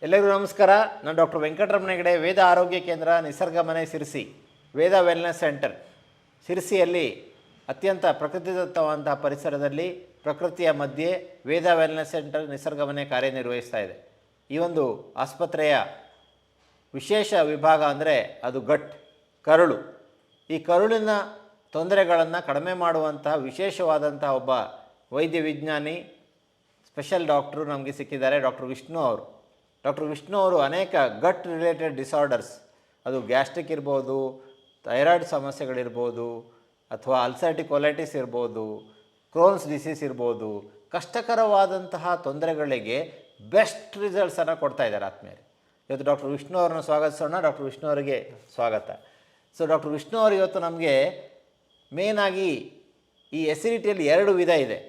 ಎಲ್ಲರಿಗೂ ನಮಸ್ಕಾರ. ನಾನು ಡಾಕ್ಟರ್ ವೆಂಕಟರಮಣ ಹೆಗಡೆ, ವೇದ ಆರೋಗ್ಯ ಕೇಂದ್ರ, ನಿಸರ್ಗ ಮನೆ ಸಿರಿಸಿ, ವೇದ ವೆಲ್ನೆಸ್ ಸೆಂಟರ್ ಸಿರಿಸಿಯಲ್ಲಿ ಅತ್ಯಂತ ಪ್ರಕೃತಿದತ್ತವಾದಂಥ ಪರಿಸರದಲ್ಲಿ ಪ್ರಕೃತಿಯ ಮಧ್ಯೆ ವೇದ ವೆಲ್ನೆಸ್ ಸೆಂಟರ್ ನಿಸರ್ಗ ಮನೆ ಕಾರ್ಯನಿರ್ವಹಿಸ್ತಾ ಇದೆ. ಈ ಒಂದು ಆಸ್ಪತ್ರೆಯ ವಿಶೇಷ ವಿಭಾಗ ಅಂದರೆ ಅದು ಕರುಳು. ಈ ಕರುಳಿನ ತೊಂದರೆಗಳನ್ನು ಕಡಿಮೆ ಮಾಡುವಂತಹ ವಿಶೇಷವಾದಂಥ ಒಬ್ಬ ವೈದ್ಯ ವಿಜ್ಞಾನಿ, ಸ್ಪೆಷಲ್ ಡಾಕ್ಟ್ರು ನಮಗೆ ಸಿಕ್ಕಿದ್ದಾರೆ, ಡಾಕ್ಟರ್ ವಿಷ್ಣು ಅವರು. ಡಾಕ್ಟರ್ ವಿಷ್ಣು ಅವರು ಅನೇಕ ಗಟ್ ರಿಲೇಟೆಡ್ ಡಿಸಾರ್ಡರ್ಸ್, ಅದು ಗ್ಯಾಸ್ಟ್ರಿಕ್ ಇರ್ಬೋದು, ಥೈರಾಯ್ಡ್ ಸಮಸ್ಯೆಗಳಿರ್ಬೋದು, ಅಥವಾ ಅಲ್ಸರ್ಟಿಕ್ ಕೊಲೈಟಿಸ್ ಇರ್ಬೋದು, ಕ್ರೋನ್ಸ್ ಡಿಸೀಸ್ ಇರ್ಬೋದು, ಕಷ್ಟಕರವಾದಂತಹ ತೊಂದರೆಗಳಿಗೆ ಬೆಸ್ಟ್ ರಿಸಲ್ಟ್ಸನ್ನು ಕೊಡ್ತಾ ಇದ್ದಾರೆ ಆತ್ಮೀಯರೇ. ಇವತ್ತು ಡಾಕ್ಟರ್ ವಿಷ್ಣು ಅವರನ್ನು ಸ್ವಾಗತಿಸೋಣ. ಡಾಕ್ಟರ್ ವಿಷ್ಣು ಅವರಿಗೆ ಸ್ವಾಗತ. ಸೊ ಡಾಕ್ಟರ್ ವಿಷ್ಣು ಅವರು ಇವತ್ತು ನಮಗೆ ಮೇನಾಗಿ ಈ ಎಸಿಡಿಟಿಯಲ್ಲಿ ಎರಡು ವಿಧ ಇದೆ.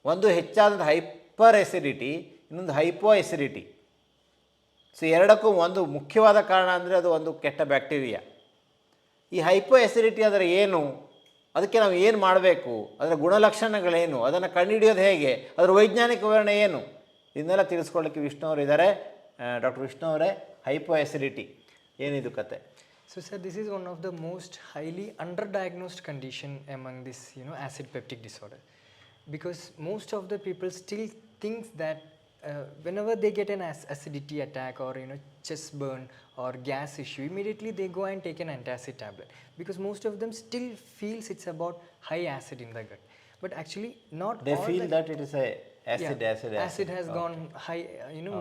ಒಂದು ಹೆಚ್ಚಾದಂಥ ಹೈಪರ್ ಎಸಿಡಿಟಿ, ಇನ್ನೊಂದು ಹೈಪೋ ಎಸಿಡಿಟಿ. ಸೊ ಎರಡಕ್ಕೂ ಒಂದು ಮುಖ್ಯವಾದ ಕಾರಣ ಅಂದರೆ ಅದು ಒಂದು ಕೆಟ್ಟ ಬ್ಯಾಕ್ಟೀರಿಯಾ. ಈ ಹೈಪೋ ಎಸಿಡಿಟಿ ಅಂದರೆ ಏನು, ಅದಕ್ಕೆ ನಾವು ಏನು ಮಾಡಬೇಕು, ಅದರ ಗುಣಲಕ್ಷಣಗಳೇನು, ಅದನ್ನು ಕಂಡುಹಿಡಿಯೋದು ಹೇಗೆ, ಅದರ ವೈಜ್ಞಾನಿಕ ವಿವರಣೆ ಏನು, ಇದನ್ನೆಲ್ಲ ತಿಳಿಸ್ಕೊಳ್ಳಿಕ್ಕೆ ವಿಷ್ಣು ಅವರು ಇದ್ದಾರೆ. ಡಾಕ್ಟರ್ ವಿಷ್ಣು ಅವರೇ, ಹೈಪೋ ಎಸಿಡಿಟಿ ಏನಿದು ಕತೆ? So sir, this is one of the most highly underdiagnosed condition among this acid peptic disorder, because most of the people still thinks that whenever they get an acidity attack or chest burn or gas issue, immediately they go and take an antacid tablet, because most of them still feels it's about high acid in the gut. But actually not They all feel the, that it is a acid has gone high,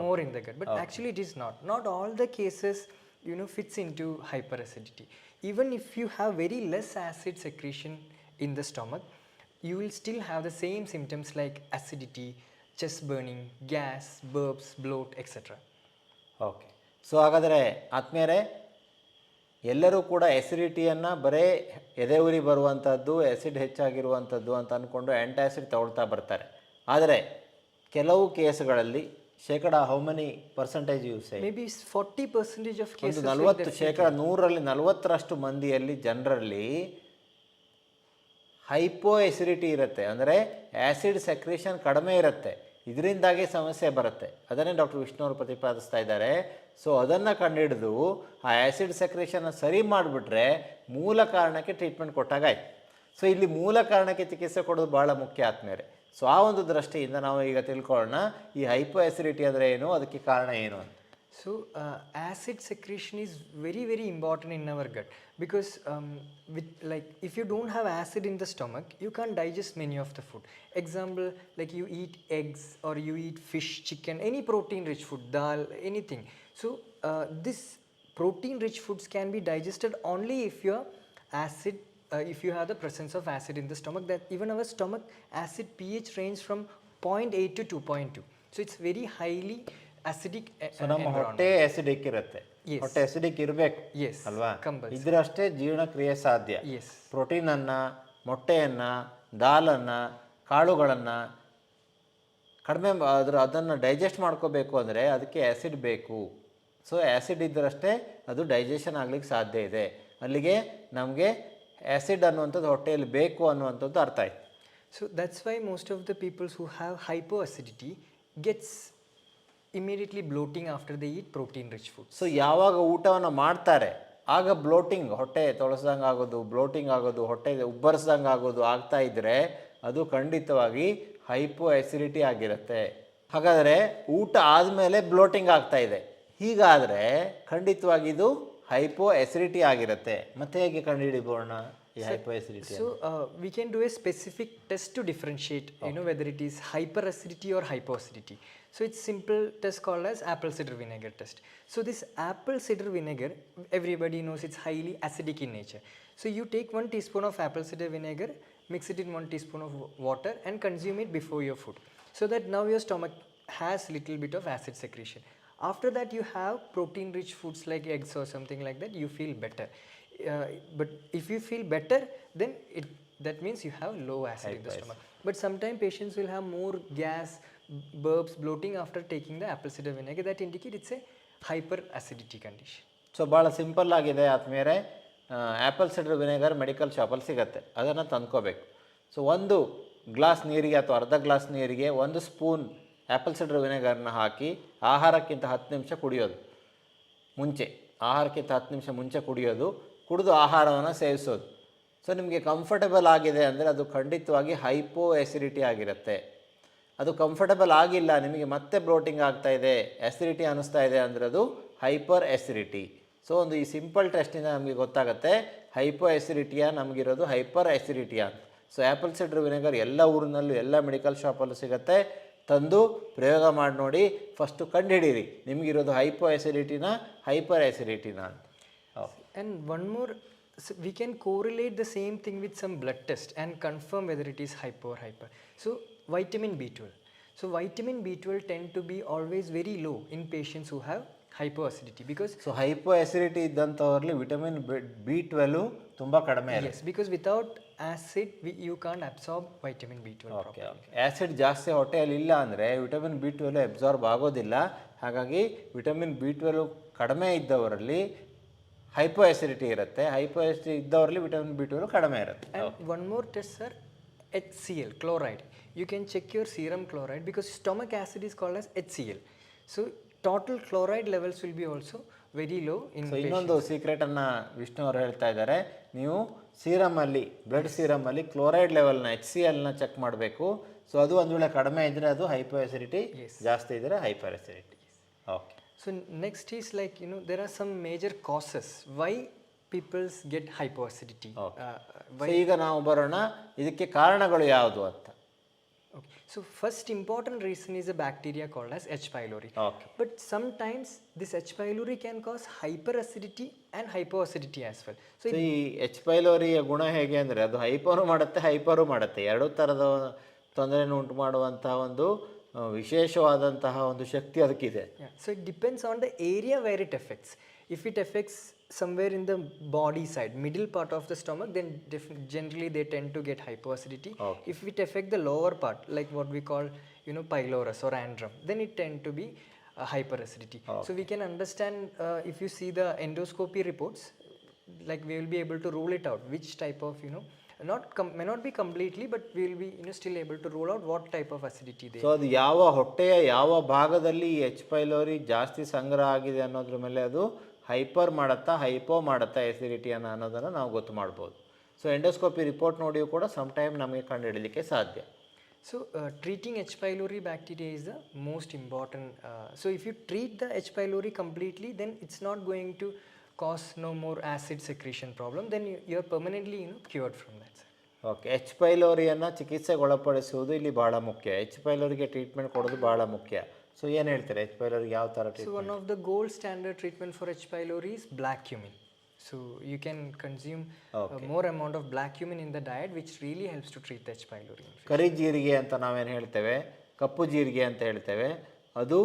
more in the gut, but actually it is not all the cases fits into hyperacidity. Even if you have very less acid secretion in the stomach, you will still have the same symptoms like acidity, chest burning, gas, burps, bloat, etc. Okay. So ಹಾಗಾದರೆ ಆತ್ಮೀಯರೇ, ಎಲ್ಲರೂ ಕೂಡ ಎಸಿಡಿಟಿಯನ್ನು ಬರೀ ಎದೆ ಉರಿ ಬರುವಂಥದ್ದು, acid ಹೆಚ್ಚಾಗಿರುವಂಥದ್ದು ಅಂತ ಅಂದ್ಕೊಂಡು ಆ್ಯಂಟಾಸಿಡ್ ತಗೊಳ್ತಾ ಬರ್ತಾರೆ. ಆದರೆ ಕೆಲವು ಕೇಸ್ಗಳಲ್ಲಿ how many percentage use? Maybe 40% of cases. 40, 100ರಲ್ಲಿ 40ರಷ್ಟು ಮಂದಿಯಲ್ಲಿ, ಜನರಲ್ಲಿ ಹೈಪೋ ಎಸಿಡಿಟಿ ಇರುತ್ತೆ, ಅಂದರೆ ಆ್ಯಸಿಡ್ ಸೆಕ್ರೇಷನ್ ಕಡಿಮೆ ಇರುತ್ತೆ. ಇದರಿಂದಾಗಿ ಸಮಸ್ಯೆ ಬರುತ್ತೆ. ಅದನ್ನೇ ಡಾಕ್ಟರ್ ವಿಷ್ಣು ಅವರು ಪ್ರತಿಪಾದಿಸ್ತಾ ಇದ್ದಾರೆ. ಸೊ ಅದನ್ನು ಕಂಡುಹಿಡಿದು ಆ ಆ್ಯಸಿಡ್ ಸೆಕ್ರೇಷನ್ನ ಸರಿ ಮಾಡಿಬಿಟ್ರೆ ಮೂಲ ಕಾರಣಕ್ಕೆ ಟ್ರೀಟ್ಮೆಂಟ್ ಕೊಟ್ಟಾಗಾಯ್ತು. ಸೊ ಇಲ್ಲಿ ಮೂಲ ಕಾರಣಕ್ಕೆ ಚಿಕಿತ್ಸೆ ಕೊಡೋದು ಭಾಳ ಮುಖ್ಯ ಆತ್ಮೀಯರೇ. ಸೊ ಆ ಒಂದು ದೃಷ್ಟಿಯಿಂದ ನಾವು ಈಗ ತಿಳ್ಕೊಳ್ಳೋಣ, ಈ ಹೈಪೋ ಎಸಿಡಿಟಿ ಅಂದರೆ ಏನು, ಅದಕ್ಕೆ ಕಾರಣ ಏನು ಅಂತ. So acid secretion is very very important in our gut, because if you don't have acid in the stomach, you can't digest many of the food. Example, like you eat eggs or you eat fish, chicken, any protein rich food, dal, anything. So this protein rich foods can be digested only if your acid if you have the presence of acid in the stomach. That even our stomach acid pH range from 0.8 to 2.2. So it's very highly acidic. So ನಮ್ಮ ಹೊಟ್ಟೆ acidic ಇರುತ್ತೆ, ಹೊಟ್ಟೆ acidic ಇರಬೇಕು ಅಲ್ವಾ, ಇದ್ರಷ್ಟೇ ಜೀರ್ಣಕ್ರಿಯೆ ಸಾಧ್ಯ. ಪ್ರೋಟೀನನ್ನು, ಮೊಟ್ಟೆಯನ್ನು, ದಾಲನ್ನು, ಕಾಳುಗಳನ್ನು ಕಡಿಮೆ ಅದನ್ನು ಡೈಜೆಸ್ಟ್ ಮಾಡ್ಕೋಬೇಕು ಅಂದರೆ ಅದಕ್ಕೆ ಆ್ಯಸಿಡ್ ಬೇಕು. ಸೊ ಆ್ಯಸಿಡ್ ಇದ್ದರಷ್ಟೇ ಅದು ಡೈಜೆಷನ್ ಆಗ್ಲಿಕ್ಕೆ ಸಾಧ್ಯ ಇದೆ. ಅಲ್ಲಿಗೆ ನಮಗೆ ಆ್ಯಸಿಡ್ ಅನ್ನುವಂಥದ್ದು ಹೊಟ್ಟೆಯಲ್ಲಿ ಬೇಕು ಅನ್ನುವಂಥದ್ದು ಅರ್ಥ ಆಯ್ತು. So that's why most of the peoples who have hypo acidity gets immediately bloating after they eat protein rich food. So ಯಾವಾಗ ಊಟವನ್ನು ಮಾಡ್ತಾರೆ ಆಗ ಬ್ಲೋಟಿಂಗ್, ಹೊಟ್ಟೆ ತೊಳಸ್ದಂಗೆ ಆಗೋದು, ಬ್ಲೋಟಿಂಗ್ ಆಗೋದು, ಹೊಟ್ಟೆ ಉಬ್ಬರಿಸ್ದಂಗೆ ಆಗೋದು ಆಗ್ತಾ ಇದ್ದರೆ ಅದು ಖಂಡಿತವಾಗಿ ಹೈಪೋ ಎಸಿಡಿಟಿ ಆಗಿರುತ್ತೆ. ಹಾಗಾದರೆ ಊಟ ಆದಮೇಲೆ ಬ್ಲೋಟಿಂಗ್ ಆಗ್ತಾ ಇದೆ, ಹೀಗಾದರೆ ಖಂಡಿತವಾಗಿ ಇದು ಹೈಪೋ ಎಸಿಡಿಟಿ ಆಗಿರುತ್ತೆ. ಮತ್ತೆ ಹೇಗೆ ಕಂಡುಹಿಡಿಬೋಣ ಈ hypo acidity? So we can do a specific test to differentiate whether it is hyper acidity or hypo acidity. So it's simple test called as apple cider vinegar test. So this apple cider vinegar, everybody knows it's highly acidic in nature. So you take 1 teaspoon of apple cider vinegar, mix it in 1 teaspoon of water and consume it before your food, so that now your stomach has little bit of acid secretion. After that you have protein rich foods like eggs or something like that, you feel better. But if you feel better, then that means you have low acid in the stomach. But sometimes patients will have more gas, burps, bloating after taking the apple cider vinegar. That indicate it's a hyper acidity condition. So ಭಾಳ simple ಆಗಿದೆ ಆತ್ಮೀಯರೇ. Apple cider vinegar medical ಶಾಪಲ್ಲಿ ಸಿಗುತ್ತೆ, ಅದನ್ನು ತಂದ್ಕೋಬೇಕು. So 1 glass ನೀರಿಗೆ ಅಥವಾ ಅರ್ಧ glass ನೀರಿಗೆ 1 ಸ್ಪೂನ್ ಆ್ಯಪಲ್ ಸಿಡರ್ ವಿನೆಗರ್ನ ಹಾಕಿ ಆಹಾರಕ್ಕಿಂತ 10 ನಿಮಿಷ ಕುಡಿಯೋದು, ಆಹಾರಕ್ಕಿಂತ 10 ನಿಮಿಷ ಮುಂಚೆ ಕುಡಿಯೋದು, ಕುಡಿದು ಆಹಾರವನ್ನು ಸೇವಿಸೋದು. ಸೊ ನಿಮಗೆ ಕಂಫರ್ಟಬಲ್ ಆಗಿದೆ ಅಂದರೆ ಅದು ಖಂಡಿತವಾಗಿ ಹೈಪೋ ಎಸಿಡಿಟಿ ಆಗಿರುತ್ತೆ. ಅದು ಕಂಫರ್ಟಬಲ್ ಆಗಿಲ್ಲ, ನಿಮಗೆ ಮತ್ತೆ ಬ್ಲೋಟಿಂಗ್ ಆಗ್ತಾಯಿದೆ, ಎಸಿಡಿಟಿ ಅನ್ನಿಸ್ತಾ ಇದೆ ಅಂದರೆ ಅದು ಹೈಪರ್ ಎಸಿಡಿಟಿ. ಸೊ ಒಂದು ಈ ಸಿಂಪಲ್ ಟೆಸ್ಟಿಂದ ನಮಗೆ ಗೊತ್ತಾಗುತ್ತೆ ಹೈಪೋ ಎಸಿಡಿಟಿಯಾ ನಮಗಿರೋದು ಹೈಪರ್ ಎಸಿಡಿಟಿಯಾ ಅಂತ. ಸೊ ಆ್ಯಪಲ್ ಸಿಡರ್ ವಿನೆಗರ್ ಎಲ್ಲ ಊರಿನಲ್ಲೂ ಎಲ್ಲ ಮೆಡಿಕಲ್ ಶಾಪಲ್ಲೂ ಸಿಗುತ್ತೆ. ತಂದು ಪ್ರಯೋಗ ಮಾಡಿ ನೋಡಿ, ಫಸ್ಟು ಕಂಡುಹಿಡೀರಿ ನಿಮಗಿರೋದು ಹೈಪೋ ಎಸಿಡಿಟಿನ ಹೈಪರ್ ಎಸಿಡಿಟಿನ ಅಂತ. And one more, we can correlate the same thing with some blood test and confirm whether it is hypo or hyper. So vitamin B12. So vitamin B12 tend to be always very low in patients who have hypoacidity because so hypoacidity ಇದ್ದಂಥವ್ರಲ್ಲಿ vitamin B12 ತುಂಬ ಕಡಿಮೆ ಇದೆ. yes, because without acid you can't absorb vitamin B12 okay okay. Acid ಜಾಸ್ತಿ ಹೊಟ್ಟೆಯಲ್ಲಿ ಇಲ್ಲ ಅಂದರೆ vitamin B12 absorb ಆಗೋದಿಲ್ಲ. ಹಾಗಾಗಿ ವಿಟಮಿನ್ B12 ಕಡಿಮೆ ಇದ್ದವರಲ್ಲಿ ಹೈಪೋ ಎಸಿಡಿಟಿ ಇರುತ್ತೆ, ಹೈಪೋ ಎಸಿಡಿಟಿ ಇದ್ದವರಲ್ಲಿ ವಿಟಮಿನ್ B12 ಕಡಿಮೆ ಇರುತ್ತೆ. And one more test, sir, HCl, chloride. You can check your serum chloride because stomach acid is called as HCl. So total chloride levels will be also very low in so ಇನ್ನೊಂದು ಸೀಕ್ರೆಟನ್ನು ವಿಷ್ಣು ಅವರು ಹೇಳ್ತಾ ಇದ್ದಾರೆ, ನೀವು ಸೀರಮಲ್ಲಿ blood ಸೀರಮಲ್ಲಿ chloride ಲೆವೆಲ್ನ HClನ check ಮಾಡಬೇಕು. So ಅದು ಒಂದು ವೇಳೆ ಕಡಿಮೆ ಇದ್ದರೆ ಅದು ಹೈಪೋ ಎಸಿಡಿಟಿ, ಜಾಸ್ತಿ ಇದ್ದರೆ hyper acidity. Okay. So next is like, you know, there are some major causes why people get hypoacidity. So ಈಗ ನಾವು ಬರೋಣ ಇದಕ್ಕೆ ಕಾರಣಗಳು ಯಾವುದು ಅಂತ. Okay. So first important reason is a bacteria called as H. pylori. Okay. But sometimes this H. pylori can cause hyperacidity and hypoacidity as well. So so ಈ H. ಪೈಲೋರಿಯ ಗುಣ ಹೇಗೆ ಅಂದರೆ ಅದು ಹೈಪರು ಮಾಡುತ್ತೆ ಹೈಪರು ಮಾಡುತ್ತೆ, ಎರಡೂ ಥರದ ತೊಂದರೆಯನ್ನು ಉಂಟು ಮಾಡುವಂತಹ ಒಂದು ವಿಶೇಷವಾದಂತಹ ಒಂದು ಶಕ್ತಿ ಅದಕ್ಕಿದೆ. yeah, so it depends on the area where it affects. If it affects somewhere in the body side, middle part of the stomach, then generally they tend to get hypoacidity. Okay. If it affect the lower part, like what we call, you know, pylorus or andrum, then it tend to be hyperacidity. So we can understand if you see the endoscopy reports, like we will be able to rule it out which type of, you know, may not be completely, but we will be, you know, still able to rule out what type of acidity they. So ಅದು ಯಾವ ಹೊಟ್ಟೆಯ ಯಾವ ಭಾಗದಲ್ಲಿ ಈ H. Pylori ಜಾಸ್ತಿ ಸಂಗ್ರಹ ಆಗಿದೆ ಅನ್ನೋದ್ರ ಮೇಲೆ ಅದು ಹೈಪರ್ ಮಾಡುತ್ತಾ ಹೈಪೋ ಮಾಡುತ್ತಾ ಎಸಿಡಿಟಿಯನ್ನು ಅನ್ನೋದನ್ನು ನಾವು ಗೊತ್ತು ಮಾಡ್ಬೋದು. ಸೊ ಎಂಡೋಸ್ಕೋಪಿ ರಿಪೋರ್ಟ್ ನೋಡಿಯೂ ಕೂಡ ಸಮ್ಟೈಮ್ ನಮಗೆ ಕಂಡುಹಿಡಲಿಕ್ಕೆ ಸಾಧ್ಯ. So treating H. pylori bacteria is the most important. So if you treat the H. pylori completely, then it's not going to cause no more acid secretion problem. Then you are permanently, you know, cured from that. Okay. H. ಪೈಲೋರಿಯನ್ನು ಚಿಕಿತ್ಸೆಗೊಳಪಡಿಸುವುದು ಇಲ್ಲಿ ಭಾಳ ಮುಖ್ಯ. H. ಪೈಲೋರಿಗೆ treatment ಕೊಡೋದು ಭಾಳ ಮುಖ್ಯ. So ಏನು ಹೇಳ್ತಾರೆ H. ಪೈಲೋರಿಗೆ ಯಾವ ಥರ So treatment? one of the gold standard treatment for H. pylori is black cumin. So you can consume more amount of black cumin in the diet, which really helps to treat the H. pylori. ಕರಿ ಜೀರಿಗೆ ಅಂತ ನಾವೇನು ಹೇಳ್ತೇವೆ, ಕಪ್ಪು ಜೀರಿಗೆ ಅಂತ ಹೇಳ್ತೇವೆ, ಅದು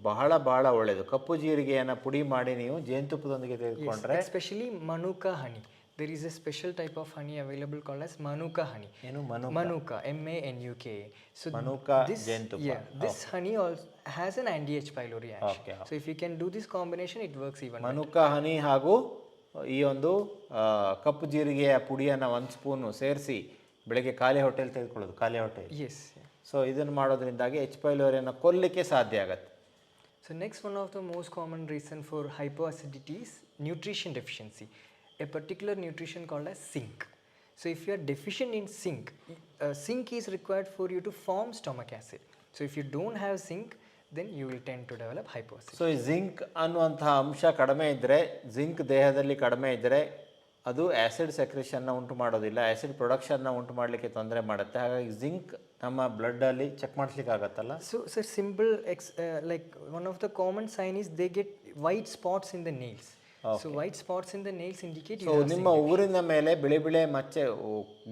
ಬಹಳ ಬಹಳ ಒಳ್ಳೆಯದು. ಕಪ್ಪು ಜೀರಿಗೆಯನ್ನು ಪುಡಿ ಮಾಡಿ ನೀವು ಜೇನುತುಪ್ಪದೊಂದಿಗೆ ತೆಗೆದುಕೊಂಡ್ರೆ, Especially Manuka honey. There is a special type of honey available called as Manuka honey. ಏನು Manuka, MANUKA. So Manuka this, ಜೇನುತುಪ್ಪ. yeah, this honey also has an anti-H. pylori action. Okay. So if you can do this combination, it works even better. Manuka ಹನಿ ಹಾಗೂ ಈ ಒಂದು ಕಪ್ಪು ಜೀರಿಗೆಯ ಪುಡಿಯನ್ನು 1 spoon ಸೇರಿಸಿ ಬೆಳಗ್ಗೆ ಖಾಲಿ ಹೊಟ್ಟೆಯಲ್ಲಿ ತೆಗೆದುಕೊಳ್ಳೋದು, ಖಾಲಿ ಹೊಟ್ಟೆ. Yes. ಸೊ ಇದನ್ನು ಮಾಡೋದ್ರಿಂದಾಗಿ H. ಪೈಲೋರಿಯನ್ನು ಕೊಲ್ಲಲಿಕ್ಕೆ ಸಾಧ್ಯ ಆಗುತ್ತೆ. So next one of the most common reason for hypoacidity is nutrition deficiency. A particular nutrition called as zinc. So if you are deficient in zinc, zinc is required for you to form stomach acid. So if you don't have zinc, then you will tend to develop hypoacidity. So ಈ zinc ಅನ್ನುವಂತಹ ಅಂಶ ಕಡಿಮೆ ಇದ್ದರೆ, zinc ದೇಹದಲ್ಲಿ ಕಡಿಮೆ ಇದ್ದರೆ ಅದು acid ಸೆಕ್ರೇಷನ್ನ ಉಂಟು ಮಾಡೋದಿಲ್ಲ, ಆ್ಯಸಿಡ್ ಪ್ರೊಡಕ್ಷನ್ನ ಉಂಟು ಮಾಡಲಿಕ್ಕೆ ತೊಂದರೆ ಮಾಡುತ್ತೆ. ಹಾಗಾಗಿ ಜಿಂಕ್ ನಮ್ಮ ಬ್ಲಡ್ಡಲ್ಲಿ ಚೆಕ್ ಮಾಡಿಸ್ಲಿಕ್ಕೆ ಆಗುತ್ತಲ್ಲ. So sir, simple like one of the common sign is they get white spots in the nails. So white spots in the nails indicate so ನಿಮ್ಮ ಊರಿನ ಮೇಲೆ ಬಿಳಿ ಬಿಳಿ ಮಚ್ಚೆ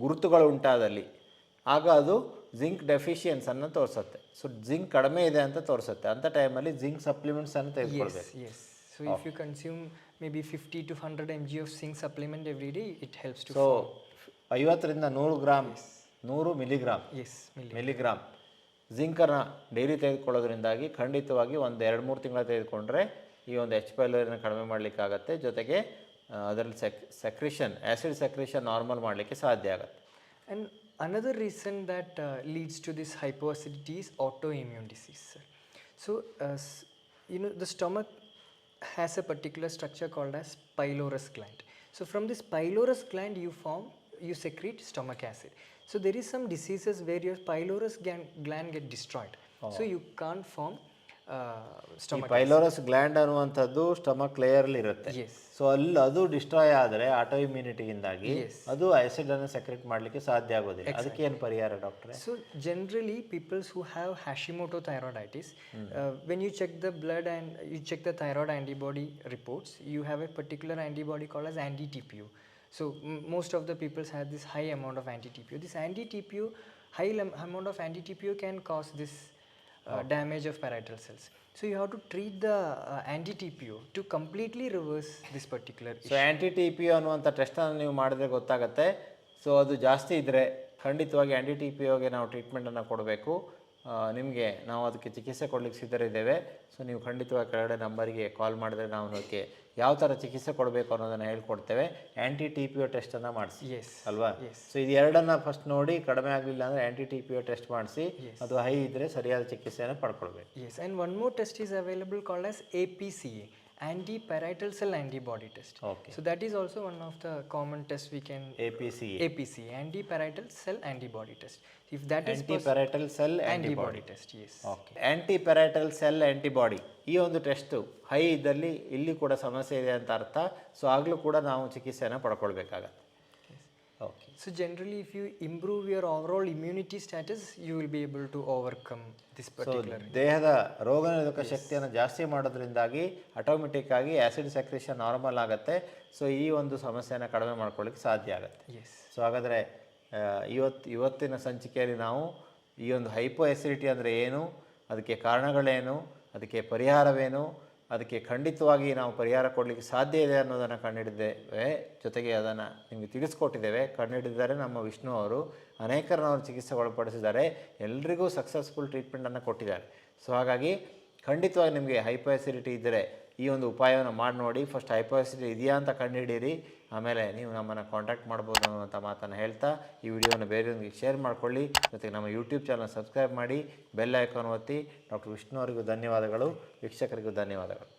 ಗುರುತುಗಳು ಉಂಟಾದಲ್ಲಿ ಆಗ ಅದು ಜಿಂಕ್ ಡೆಫಿಷಿಯನ್ಸನ್ನು ತೋರಿಸುತ್ತೆ. ಸೊ ಜಿಂಕ್ ಕಡಿಮೆ ಇದೆ ಅಂತ ತೋರಿಸುತ್ತೆ. ಅಂಥ ಟೈಮಲ್ಲಿ ಜಿಂಕ್ ಸಪ್ಲಿಮೆಂಟ್ಸನ್ನು ತೆಗೆದುಕೊಳ್ಬೇಕು. Yes. So if you consume maybe 50 to 100 mg of zinc supplement every day, it helps to. So 50ರಿಂದ 100 ಗ್ರಾಮ್ 100 ಮಿಲಿಗ್ರಾಮ್ ಮಿಲಿಗ್ರಾಮ್ ಜಿಂಕನ್ನು ಡೈಲಿ ತೆಗೆದುಕೊಳ್ಳೋದ್ರಿಂದಾಗಿ ಖಂಡಿತವಾಗಿ ಒಂದು 2-3 ತಿಂಗಳ ತೆಗೆದುಕೊಂಡ್ರೆ ಈ ಒಂದು H. ಪೈಲೋರಿಯನ್ನು ಕಡಿಮೆ ಮಾಡಲಿಕ್ಕಾಗತ್ತೆ. ಜೊತೆಗೆ ಅದರಲ್ಲಿ ಸೆಕ್ರೇಷನ್ ಆ್ಯಸಿಡ್ ಸೆಕ್ರೇಷನ್ ನಾರ್ಮಲ್ ಮಾಡಲಿಕ್ಕೆ ಸಾಧ್ಯ ಆಗುತ್ತೆ. And another reason that leads to this hypoacidity is autoimmune disease, sir. So, the stomach has a particular structure called as pylorus gland. So from this pylorus gland you secrete stomach acid. So there is some diseases where your pylorus gland get destroyed. So you can't form ಈ stomach acid. ಪೈಲೋರಸ್ gland ಅನ್ನುವಂಥದ್ದು stomach ಲೇಯರ್ಲಿ ಇರುತ್ತೆ. Yes. So ಅಲ್ಲಿ ಅದು destroy ಆದರೆ auto ಇಮ್ಯುನಿಟಿಯಿಂದಾಗಿ ಅದು ಆಸಿಡನ್ನು secret ಮಾಡಲಿಕ್ಕೆ ಸಾಧ್ಯ ಆಗೋದಿಲ್ಲ. ಅದಕ್ಕೆ ಏನು ಪರಿಹಾರ ಡಾಕ್ಟ್ರೆ? So generally people who have Hashimoto thyroiditis, when you check the blood and you check the thyroid antibody reports, you have a particular antibody called as anti-TPO. So most of the people have this high amount of anti-TPO. This anti-TPO, amount of anti-TPO can cause this damage of parietal cells. So you have to treat the anti-TPO to completely reverse this particular issue. So anti T P ಅನ್ನುವಂಥ ಟೆಸ್ಟನ್ನು ನೀವು ಮಾಡಿದ್ರೆ ಗೊತ್ತಾಗುತ್ತೆ. So ಅದು ಜಾಸ್ತಿ ಇದ್ದರೆ ಖಂಡಿತವಾಗಿ ಆ್ಯಂಟಿ T P ಒಗೆ ನಾವು ಟ್ರೀಟ್ಮೆಂಟನ್ನು ಕೊಡಬೇಕು. ನಿಮಗೆ ನಾವು ಅದಕ್ಕೆ ಚಿಕಿತ್ಸೆ ಕೊಡಲಿಕ್ಕೆ ಸಿದ್ಧರಿದ್ದೇವೆ. ಸೊ ನೀವು ಖಂಡಿತವಾಗಿ ಕೆಳಗಡೆ ನಂಬರಿಗೆ ಕಾಲ್ ಮಾಡಿದ್ರೆ ನಾವು ಅದಕ್ಕೆ ಯಾವ ಥರ ಚಿಕಿತ್ಸೆ ಕೊಡಬೇಕು ಅನ್ನೋದನ್ನು ಹೇಳ್ಕೊಡ್ತೇವೆ. ಆ್ಯಂಟಿ ಟಿ ಪಿ ಒ ಟೆಸ್ಟನ್ನು ಮಾಡಿಸಿ ಅಲ್ವಾ? ಸೊ ಇದು ಎರಡನ್ನು ಫಸ್ಟ್ ನೋಡಿ ಕಡಿಮೆ ಆಗಲಿಲ್ಲ ಅಂದರೆ ಆ್ಯಂಟಿ ಟಿ ಪಿ ಒ ಟೆಸ್ಟ್ ಮಾಡಿಸಿ ಅದು ಹೈ ಇದ್ದರೆ ಸರಿಯಾದ ಚಿಕಿತ್ಸೆಯನ್ನು ಪಡ್ಕೊಳ್ಬೇಕು. Yes, and one more test is available called as APCA, anti-parietal cell antibody test. Okay. So that is also one of the common tests we can APCA, anti-parietal cell antibody test. If that is antiparietal cell antibody test, yes. Okay. Antiparietal cell antibody ಈ ಒಂದು test high ಇದ್ದಲ್ಲಿ ಇಲ್ಲಿ ಕೂಡ ಸಮಸ್ಯೆ ಇದೆ ಅಂತ ಅರ್ಥ. So ಆಗಲೂ ಕೂಡ ನಾವು ಚಿಕಿತ್ಸೆಯನ್ನು ಪಡ್ಕೊಳ್ಬೇಕಾಗತ್ತೆ. Okay. So generally if you improve your overall immunity status, you will be able to overcome this particular. ದೇಹದ ರೋಗನಿರೋಧಕ ಶಕ್ತಿಯನ್ನು ಜಾಸ್ತಿ ಮಾಡೋದ್ರಿಂದಾಗಿ ಆಟೋಮೆಟಿಕ್ ಆಗಿ ಆ್ಯಸಿಡ್ ಸೆಕ್ರೇಷನ್ ನಾರ್ಮಲ್ ಆಗುತ್ತೆ. ಸೊ ಈ ಒಂದು ಸಮಸ್ಯೆಯನ್ನು ಕಡಿಮೆ ಮಾಡ್ಕೊಳ್ಳಿಕ್ಕೆ ಸಾಧ್ಯ ಆಗುತ್ತೆ. ಸೊ ಹಾಗಾದರೆ ಇವತ್ತಿನ ಸಂಚಿಕೆಯಲ್ಲಿ ನಾವು ಈ ಒಂದು ಹೈಪೋ ಆಸಿಡಿಟಿ ಅಂದರೆ ಏನು, ಅದಕ್ಕೆ ಕಾರಣಗಳೇನು, ಅದಕ್ಕೆ ಪರಿಹಾರವೇನು, ಅದಕ್ಕೆ ಖಂಡಿತವಾಗಿ ನಾವು ಪರಿಹಾರ ಕೊಡಲಿಕ್ಕೆ ಸಾಧ್ಯ ಇದೆ ಅನ್ನೋದನ್ನು ಕಂಡುಹಿಡಿದ್ದೇವೆ. ಜೊತೆಗೆ ಅದನ್ನು ನಿಮಗೆ ತಿಳಿಸ್ಕೊಟ್ಟಿದ್ದೇವೆ. ಕಂಡುಹಿಡಿದಿದ್ದಾರೆ ನಮ್ಮ ವಿಷ್ಣು ಅವರು. ಅನೇಕರನ್ನು ಚಿಕಿತ್ಸೆ ಒಳಪಡಿಸಿದ್ದಾರೆ. ಎಲ್ರಿಗೂ ಸಕ್ಸಸ್ಫುಲ್ ಟ್ರೀಟ್ಮೆಂಟನ್ನು ಕೊಟ್ಟಿದ್ದಾರೆ. ಸೊ ಹಾಗಾಗಿ ಖಂಡಿತವಾಗಿ ನಿಮಗೆ ಹೈಪೋ ಆಸಿಡಿಟಿ ಇದ್ದರೆ ಈ ಒಂದು ಉಪಾಯವನ್ನು ಮಾಡಿ ನೋಡಿ. ಫಸ್ಟ್ ಹೈಪೋ ಆಸಿಡಿಟಿ ಇದೆಯಾ ಅಂತ ಕಂಡುಹಿಡೀರಿ, ಆಮೇಲೆ ನೀವು ನಮ್ಮನ್ನು ಕಾಂಟ್ಯಾಕ್ಟ್ ಮಾಡ್ಬೋದು ಅನ್ನುವಂಥ ಮಾತನ್ನು ಹೇಳ್ತಾ ಈ ವಿಡಿಯೋನ ಬೇರೆಯವ್ರಿಗೆ ಶೇರ್ ಮಾಡಿಕೊಳ್ಳಿ. ಜೊತೆಗೆ ನಮ್ಮ ಯೂಟ್ಯೂಬ್ ಚಾನಲ್ ಸಬ್ಸ್ಕ್ರೈಬ್ ಮಾಡಿ, ಬೆಲ್ ಐಕಾನ್ ಒತ್ತಿ. ಡಾಕ್ಟರ್ ವಿಷ್ಣು ಅವರಿಗೂ ಧನ್ಯವಾದಗಳು, ವೀಕ್ಷಕರಿಗೂ ಧನ್ಯವಾದಗಳು.